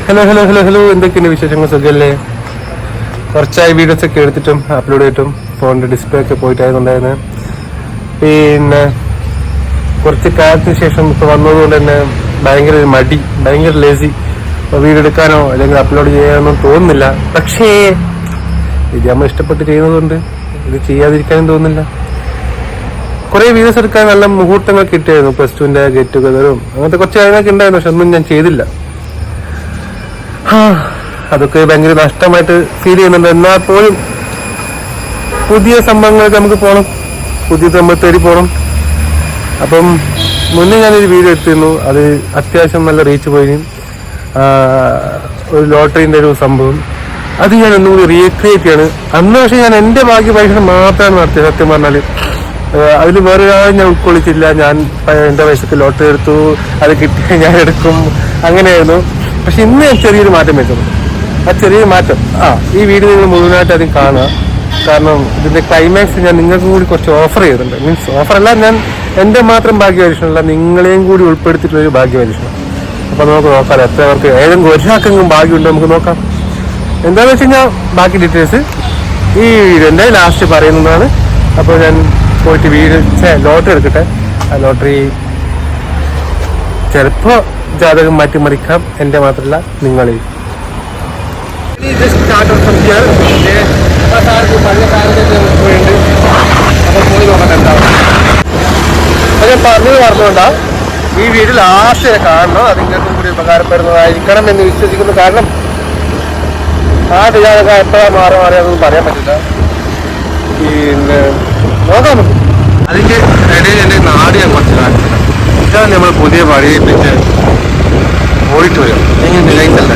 Hello hello hello hello എന്തൊക്കെയുണ്ട് വിശേഷങ്ങൾ? സുഖല്ലേ? കുറച്ചായി വീഡിയോസ് ഒക്കെ എടുത്തിട്ടും അപ്ലോഡ് ചെയ്തിട്ടും ഫോണിന്റെ ഡിസ്പ്ലേ ഒക്കെ പോയിട്ടായിരുന്നുണ്ടായിരുന്നു. പിന്നെ കുറച്ച് കാലത്തിന് ശേഷം ഇപ്പൊ വന്നതുകൊണ്ട് തന്നെ ഭയങ്കര മടി, ഭയങ്കര ലേസി. വീഡിയോ എടുക്കാനോ അല്ലെങ്കിൽ അപ്ലോഡ് ചെയ്യാനോ തോന്നുന്നില്ല. പക്ഷേ ഇത് നമ്മൾ ഇഷ്ടപ്പെട്ട് ചെയ്യുന്നതുകൊണ്ട് ഇത് ചെയ്യാതിരിക്കാനും തോന്നുന്നില്ല. കുറെ വീഡിയോസ് എടുക്കാൻ നല്ല മുഹൂർത്തങ്ങൾ കിട്ടിയായിരുന്നു. പ്ലസ് ടുവിന്റെ ഗെറ്റ് ടുഗദറും അങ്ങനത്തെ കുറച്ച് കാര്യങ്ങളൊക്കെ ഉണ്ടായിരുന്നു. പക്ഷെ ഒന്നും ഞാൻ ചെയ്തില്ല. അതൊക്കെ ഭയങ്കര നഷ്ടമായിട്ട് ഫീൽ ചെയ്യുന്നുണ്ട്. എന്നാൽ പോലും പുതിയ സംഭവങ്ങൾക്ക് നമുക്ക് പോകണം, പുതിയത് നമ്മൾ തേടി പോകണം. അപ്പം മുന്നേ ഞാനൊരു വീഡിയോ എടുത്തിരുന്നു, അത് അത്യാവശ്യം നല്ല റീച്ച് പോയി. ഒരു ലോട്ടറിന്റെ ഒരു സംഭവം, അത് ഞാൻ ഒന്നുകൂടി റീക്രിയേറ്റ് ചെയ്യാണ്. അന്ന് പക്ഷെ ഞാൻ എന്റെ ഭാഗ്യ പരീക്ഷണം മാത്രമാണ് നടത്തിയത്. സത്യം പറഞ്ഞാല് അതിൽ വേറൊരാളും ഞാൻ ഉൾക്കൊള്ളിച്ചില്ല. ഞാൻ എന്റെ വയസ്സൊക്കെ ലോട്ടറി എടുത്തു, അത് കിട്ടിയ ഞാൻ എടുക്കും, അങ്ങനെയായിരുന്നു. പക്ഷെ ഇന്ന് ഞാൻ ചെറിയൊരു മാറ്റം വരുത്തുന്നു. ആ ചെറിയൊരു മാറ്റം ഈ വീഡിയോ നിങ്ങൾ മുഴുവനായിട്ട് അതും കാണുക. കാരണം ഇതിന്റെ ക്ലൈമാക്സ് ഞാൻ നിങ്ങൾക്കും കൂടി കുറച്ച് ഓഫർ ചെയ്തിട്ടുണ്ട്. മീൻസ് ഓഫറല്ല, ഞാൻ എന്റെ മാത്രം ഭാഗ്യപരീക്ഷണമല്ല, നിങ്ങളെയും കൂടി ഉൾപ്പെടുത്തിയിട്ടുള്ളൊരു ഭാഗ്യപരീക്ഷണം. അപ്പൊ നമുക്ക് നോക്കാം എത്ര പേർക്ക് ഏതെങ്കിലും ഒരാൾക്കെങ്കിലും ഭാഗ്യമുണ്ടോ നമുക്ക് നോക്കാം. എന്താണെന്ന് വെച്ച് കഴിഞ്ഞാൽ ബാക്കി ഡീറ്റെയിൽസ് ഈ വീഡിയോന്റെ ലാസ്റ്റ് പറയുന്നതാണ്. അപ്പോൾ ഞാൻ പോയിട്ട് ലോട്ടറി എടുക്കട്ടെ. ആ ലോട്ടറി ചിലപ്പോ ജാതകം മാറ്റിമറിക്കാം, എന്റെ മാത്രമല്ല നിങ്ങളെയും. പറഞ്ഞത് പറഞ്ഞുകൊണ്ടാ ഈ വീഡിയോ ലാസ്റ്റ് കാണണം. അത് നിങ്ങൾക്കും കൂടി ഉപകാരപ്പെടുന്നതായിരിക്കണം എന്ന് വിശ്വസിക്കുന്നു. കാരണം ജാതകം എപ്പോഴാ മാറി അതൊന്നും പറയാൻ പറ്റില്ല. പിന്നെ നോക്കാം. അതിന്റെ ഇടയിൽ എന്റെ നാട് ഞാൻ കുറച്ച് കാണിച്ചില്ല. ഇതാണ് നമ്മൾ പുതിയ വഴിയെ വെച്ച് ഓടിട്ട് വരും. എങ്ങനെ നിലയിട്ടല്ല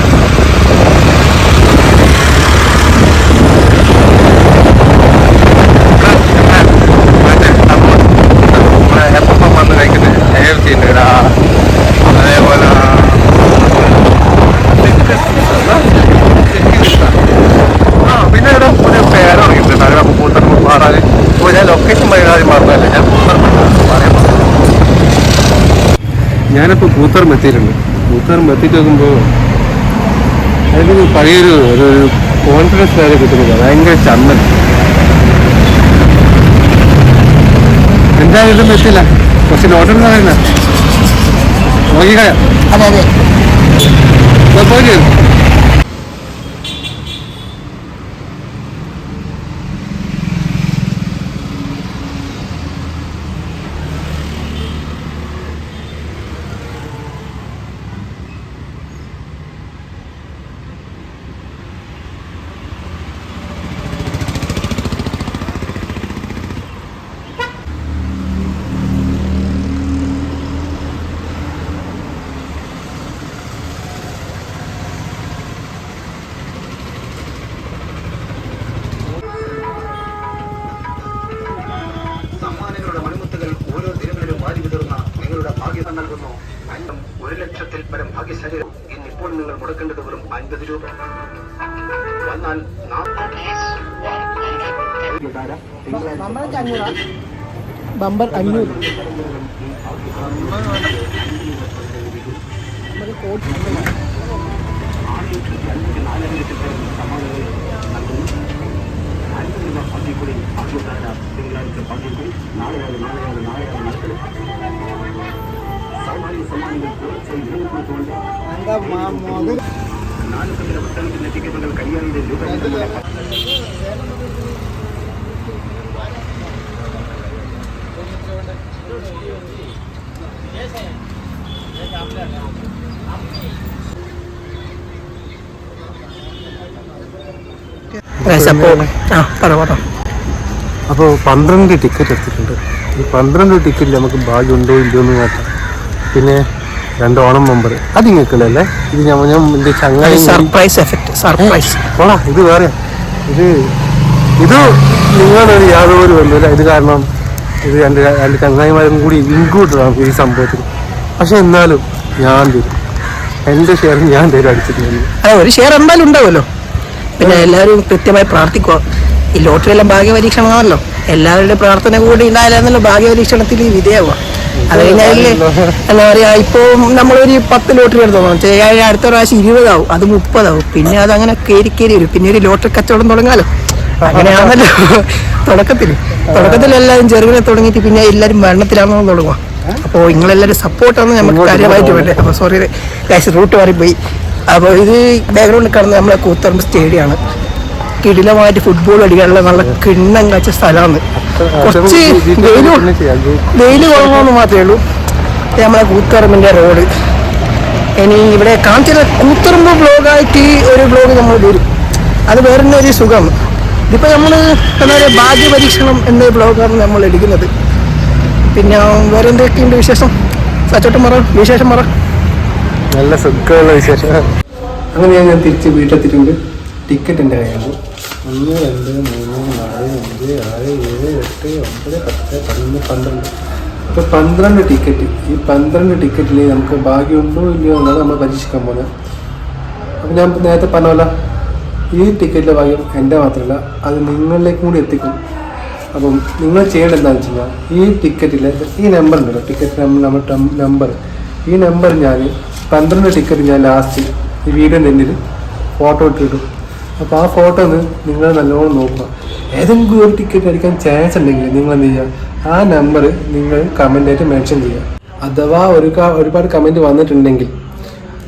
എപ്പം വന്ന് കഴിക്കുന്നത് ഏർച്ചിണ്ടാ. അതേപോലെ പിന്നെ ഇവിടെ ഒരു പേര് തുടങ്ങിയിട്ടുണ്ട്. അവിടെ പൂത്തർമ്മ മാറാൻ ഞാൻ ലൊക്കേഷൻ പറയാതെ മറന്നതല്ല, ഞാൻ പൂത്തർമ്മ പറയാൻ പറഞ്ഞു. ഞാനിപ്പോൾ പൂത്തർമ്മ എത്തിയിട്ടുണ്ട്. പൂത്തർമ്മ എത്തിയിട്ട് നോക്കുമ്പോൾ അതിന് പഴയൊരു ഒരു കോൺഫിഡൻസ് വേറെ കിട്ടുന്നില്ല. ഭയങ്കര ചമ്മൽ. എന്തായാലും ഇതൊന്നും എത്തില്ല. കുറച്ച് ലോട്ടറി പറയുന്ന നോക്കിക്കളയാം. അതെ അതെ പോയി നൽകുന്നു. 1,00,000-ൽ പരം ഭാഗ്യശാലികൾ ഇന്നിപ്പോൾ നിങ്ങൾ മുടക്കേണ്ടത് വെറും 50 രൂപ. വന്നാൽ ബമ്പർ 500. അപ്പോൾ 12 ടിക്കറ്റ് എടുത്തിട്ടുണ്ട്. ഈ 12 ടിക്കറ്റിൽ നമുക്ക് ഭാഗ്യം ഉണ്ടോ ഇല്ലയോ എന്ന് നോക്കാം. പിന്നെ 2 ഓണം മെമ്പർ അത് നിങ്ങൾക്കല്ലേ. ഇത് ഞാൻ എന്റെ ചങ്ങായി സർപ്രൈസ് എഫക്ട്. സർപ്രൈസ് ഇത് വേറെ. ഇത് നിങ്ങളൊരു യാതൊരു ബന്ധമില്ല. ഇത് കാരണം ഇത് രണ്ട് ചങ്ങായിമാരും കൂടി ഇൻക്ലൂഡഡ് ആണ് ഈ സംഭവത്തിൽ. പക്ഷെ എന്നാലും ഞാൻ തരും, എന്റെ ഷെയർ ഞാൻ തരും അടിച്ചിട്ടുണ്ട്. ഒരു ഷെയർ എന്തായാലും ഉണ്ടാവുമല്ലോ. പിന്നെ എല്ലാവരും കൃത്യമായി പ്രാർത്ഥിക്കുക. ഈ ലോട്ടറി എല്ലാം ഭാഗ്യപരീക്ഷണമാണല്ലോ. എല്ലാവരുടെ പ്രാർത്ഥന കൂടി ഉണ്ടായാലല്ലോ ഭാഗ്യപരീക്ഷണത്തിൽ വിധേയമാവുക. അത് കഴിഞ്ഞാല് എന്താ പറയാ, ഇപ്പൊ നമ്മളൊരു 10 ലോട്ടറി എടുത്തോളാം, അടുത്ത പ്രാവശ്യം 20 ആവും, അത് 30 ആവും, പിന്നെ അത് അങ്ങനെ കയറി വരും. പിന്നെ ഒരു ലോട്ടറി കച്ചവടം തുടങ്ങാലോ. അങ്ങനെയാണല്ലോ തുടക്കത്തിൽ എല്ലാവരും ചെറുകിനെ തുടങ്ങിയിട്ട് പിന്നെ എല്ലാവരും മരണത്തിലാണെന്ന് തുടങ്ങുക. അപ്പോൾ നിങ്ങളെല്ലാവരും സപ്പോർട്ടാണ് നമുക്ക് കാര്യമായിട്ട് വേണ്ടത്. അപ്പോൾ സോറി ഗൈസ്, റൂട്ട് മാറിപ്പോയി. അപ്പോൾ ഇത് ബാക്ക്ഗ്രൗണ്ടിൽ കാണുന്നത് നമ്മളെ കൂത്തുപറമ്പ് സ്റ്റേഡിയമാണ്. കിടിലമായിട്ട് ഫുട്ബോൾ അടിക്കാനുള്ള നല്ല കിണ്ണം കാച്ച സ്ഥലമാണ്. കുറച്ച് വെയിൽ കുറവെന്ന് മാത്രമേ ഉള്ളൂ. നമ്മളെ കൂത്തുപറമ്പിൻ്റെ റോഡ്. ഇനി ഇവിടെ കാണിച്ചത് കൂത്തുപറമ്പ് ബ്ലോഗായിട്ട് ഒരു ബ്ലോഗ് നമ്മൾ വരും, അത് വേറെ ഒരു സുഖമാണ്. ഇതിപ്പോൾ നമ്മൾ എന്താ പറയുക, ഭാഗ്യപരീക്ഷണം എന്ന ബ്ലോഗാണ് നമ്മൾ എടുക്കുന്നത്. പിന്നെ വേറെ എന്തൊക്കെയുണ്ട് വിശേഷം? സച്ചോട്ടം പറ, വിശേഷം പറ. നല്ല സുഖമുള്ള വിശേഷം. അങ്ങനെ ഞാൻ തിരിച്ച് വീട്ടിലെത്തിയിട്ടുണ്ട്. ടിക്കറ്റ് എൻ്റെ കയ്യിലുണ്ട്. 1, 2, 3, 4, 5, 6, 7, 8, 9, 10, 11, 12. അപ്പോൾ 12 ടിക്കറ്റ്. ഈ 12 ടിക്കറ്റിൽ നമുക്ക് ഭാഗ്യമുണ്ടോ ഇല്ലയോ എന്നാണ് നമ്മൾ പരീക്ഷിക്കാൻ പോകുന്നത്. അപ്പോൾ ഞാൻ നേരത്തെ പറഞ്ഞ പോലെ ഈ ടിക്കറ്റിലെ ഭാഗ്യം എൻ്റെ മാത്രമല്ല, അത് നിങ്ങളിലേക്കും കൂടി എത്തിക്കും. അപ്പം നിങ്ങൾ ചെയ്യേണ്ടത് എന്താണെന്ന് വെച്ച് കഴിഞ്ഞാൽ, ഈ ടിക്കറ്റിൽ ഈ നമ്പർ ഉണ്ടല്ലോ, ടിക്കറ്റ് നമ്പർ, ഈ നമ്പർ ഞാൻ 12 ടിക്കറ്റ് ഞാൻ ലാസ്റ്റ് ഈ വീഡിയോൻ്റെ എൻഡിൽ ഫോട്ടോ ഇട്ടിടും. അപ്പോൾ ആ ഫോട്ടോ ഒന്ന് നിങ്ങൾ നല്ലോണം നോക്കുക. ഏതെങ്കിലും ഒരു ടിക്കറ്റ് അടിക്കാൻ ചാൻസ് ഉണ്ടെങ്കിൽ നിങ്ങൾ എന്ത് ചെയ്യുക, ആ നമ്പർ നിങ്ങൾ കമൻ്റായിട്ട് മെൻഷൻ ചെയ്യുക. അഥവാ ഒരുപാട് കമൻറ്റ് വന്നിട്ടുണ്ടെങ്കിൽ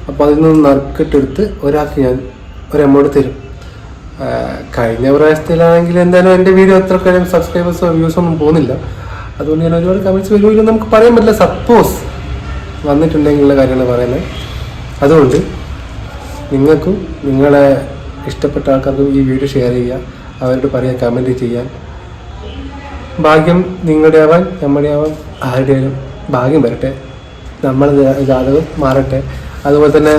അപ്പോൾ അതിൽ നിന്ന് നറുക്കിട്ടെടുത്ത് ഒരാൾക്ക് ഞാൻ ഒരു എമൗണ്ട് തരും. കഴിഞ്ഞ പ്രാവശ്യത്തിലാണെങ്കിൽ എന്തായാലും എൻ്റെ വീഡിയോ അത്ര കാര്യം സബ്സ്ക്രൈബേഴ്സോ വ്യൂസോ ഒന്നും പോകുന്നില്ല. അതുകൊണ്ട് ഞാൻ ഒരുപാട് കമൻറ്റ്സ് വരുമല്ലോ നമുക്ക് പറയാൻ പറ്റില്ല. സപ്പോസ് വന്നിട്ടുണ്ടെങ്കിലുള്ള കാര്യങ്ങൾ പറയുന്നത്. അതുകൊണ്ട് നിങ്ങൾക്കും നിങ്ങളെ ഇഷ്ടപ്പെട്ട ആൾക്കാർക്കും ഈ വീഡിയോ ഷെയർ ചെയ്യുക, അവരോട് പറയുക, കമൻറ്റ് ചെയ്യാൻ. ഭാഗ്യം നിങ്ങളുടെ ആവാൻ നമ്മുടെ ആവാൻ ആരുടെയും ഭാഗ്യം വരട്ടെ, നമ്മളെ ജാതകം മാറട്ടെ. അതുപോലെ തന്നെ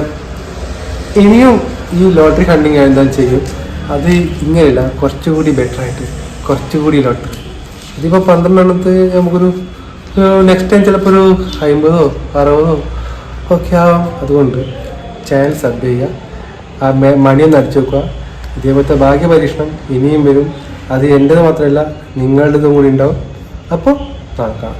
ഇനിയും ഈ ലോട്ടറി ഹണ്ടിങ് എന്താ ചെയ്യും, അത് ഇങ്ങനെയല്ല, കുറച്ചുകൂടി ബെറ്ററായിട്ട് കുറച്ചുകൂടി ലോട്ടറി. ഇതിപ്പോൾ 12 നമുക്കൊരു നെക്സ്റ്റ് ടൈം ചിലപ്പോൾ ഒരു 50 60 ഒക്കെ ആവാം. അതുകൊണ്ട് ചാനൽ സബ് ചെയ്യുക, ആ മണിയൊന്ന് അടിച്ചു വെക്കുക. ഇതേപോലത്തെ ഭാഗ്യപരീക്ഷണം ഇനിയും വരും. അത് എൻ്റേത് മാത്രമല്ല, നിങ്ങളുടേതും കൂടി ഉണ്ടാവും. അപ്പോൾ നടക്കാം.